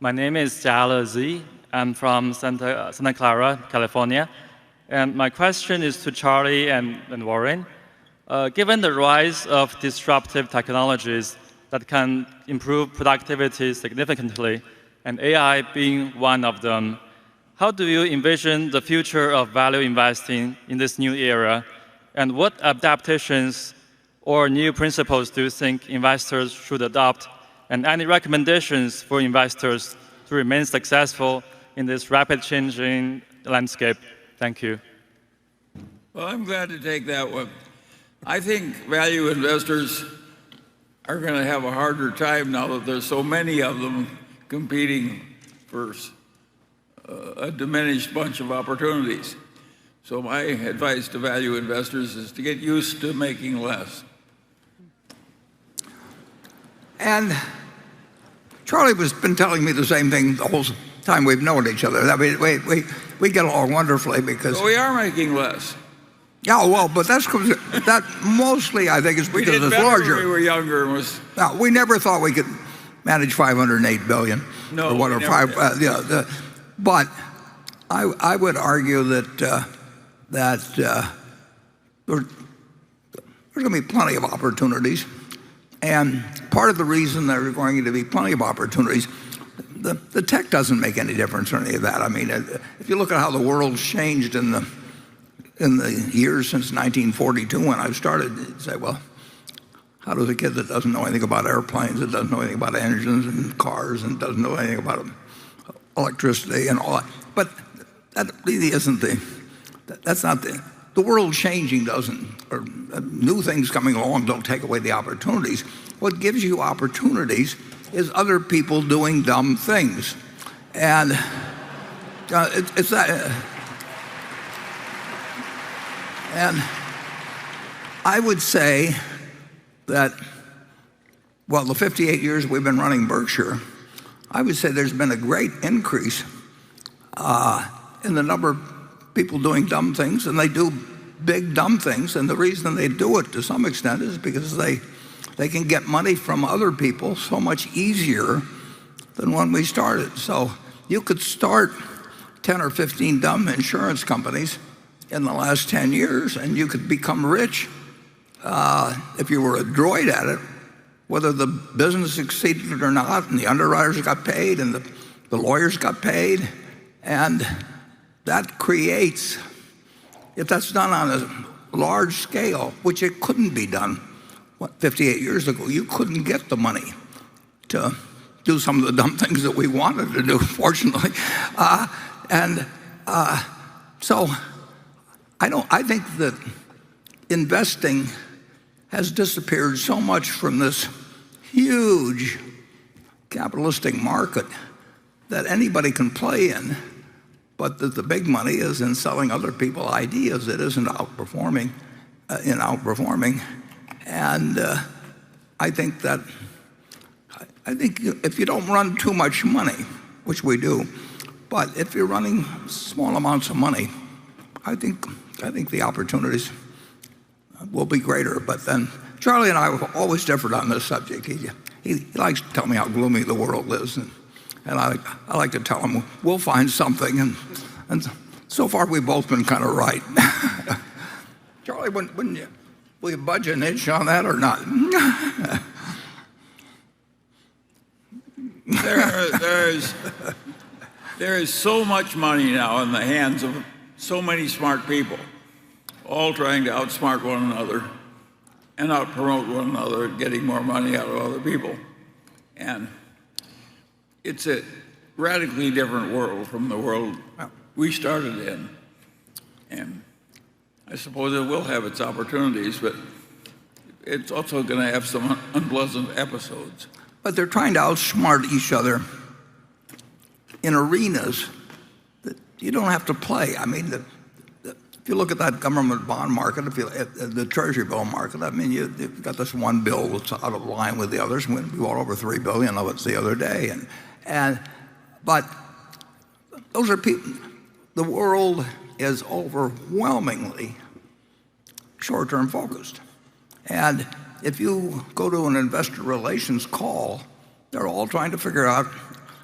My name is Jiala Z. I'm from Santa Clara, California. And my question is to Charlie and Warren. Given the rise of disruptive technologies that can improve productivity significantly, and AI being one of them, how do you envision the future of value investing in this new era? And what adaptations or new principles do you think investors should adopt? And any recommendations for investors to remain successful in this rapid changing landscape? Thank you. Well, I'm glad to take that one. I think value investors are going to have a harder time now that there's so many of them competing for a diminished bunch of opportunities. So my advice to value investors is to get used to making less. And Charlie has been telling me the same thing the whole time we've known each other. I mean, we get along wonderfully because... So we are making less. Yeah, well, but that mostly, I think, is because it's larger. When we were younger. No, we never thought we could manage $508 billion. No, or whatever. But I would argue that there's going to be plenty of opportunities. And part of the reason there are going to be plenty of opportunities, the tech doesn't make any difference or any of that. I mean, if you look at how the world's changed in the years since 1942 when I started, you'd say, well, how does a kid that doesn't know anything about airplanes, that doesn't know anything about engines and cars, and doesn't know anything about electricity and all that? But that really isn't that's not the world changing doesn't, or new things coming along don't take away the opportunities. What gives you opportunities is other people doing dumb things. And it's that. And I would say that, well, the 58 years we've been running Berkshire, I would say there's been a great increase in the number of people doing dumb things, and they do big dumb things. And the reason they do it to some extent is because they can get money from other people so much easier than when we started. So you could start 10 or 15 dumb insurance companies in the last 10 years, and you could become rich if you were adroit at it, whether the business succeeded or not, and the underwriters got paid, and the lawyers got paid. And that creates, if that's done on a large scale, which it couldn't be done 58 years ago, you couldn't get the money to do some of the dumb things that we wanted to do, fortunately. So I think that investing has disappeared so much from this huge capitalistic market that anybody can play in, but that the big money is in selling other people ideas. It isn't outperforming. And I think if you don't run too much money, which we do, but if you're running small amounts of money, I think the opportunities will be greater. But then Charlie and I have always differed on this subject. He likes to tell me how gloomy the world is, and I like to tell him we'll find something. And so far we've both been kind of right. Charlie, wouldn't you? Will you budge an inch on that or not? There is so much money now in the hands of so many smart people, all trying to outsmart one another and outpromote one another and getting more money out of other people. And it's a radically different world from the world we started in. And I suppose it will have its opportunities, but it's also going to have some unpleasant episodes. But they're trying to outsmart each other in arenas that you don't have to play. I mean, if you look at that government bond market, at the Treasury bill market, I mean, you've got this one bill that's out of line with the others. We bought over $3 billion of it the other day, but those are people. The world is overwhelmingly short-term focused, and if you go to an investor relations call, they're all trying to figure out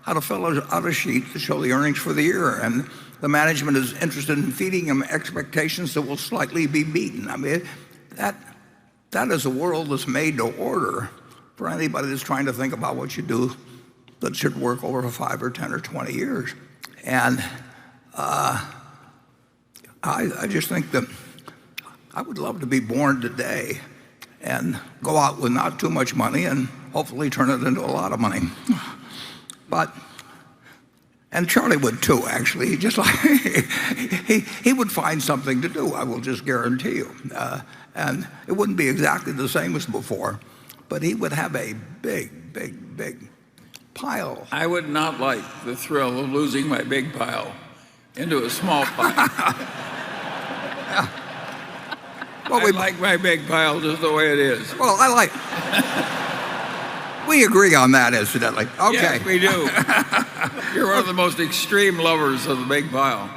how to fill out a sheet to show the earnings for the year, and the management is interested in feeding them expectations that will slightly be beaten. I mean, that is a world that's made to order for anybody that's trying to think about what you do that should work over 5 or 10 or 20 years. And I just think that I would love to be born today and go out with not too much money and hopefully turn it into a lot of money. And Charlie would too, actually. He just like he would find something to do, I will just guarantee you. And it wouldn't be exactly the same as before, but he would have a big pile. I would not like the thrill of losing my big pile into a small pile. Well, I like my big pile just the way it is. Well, we agree on that, incidentally. Okay. Yes, we do. You're one of the most extreme lovers of the big pile.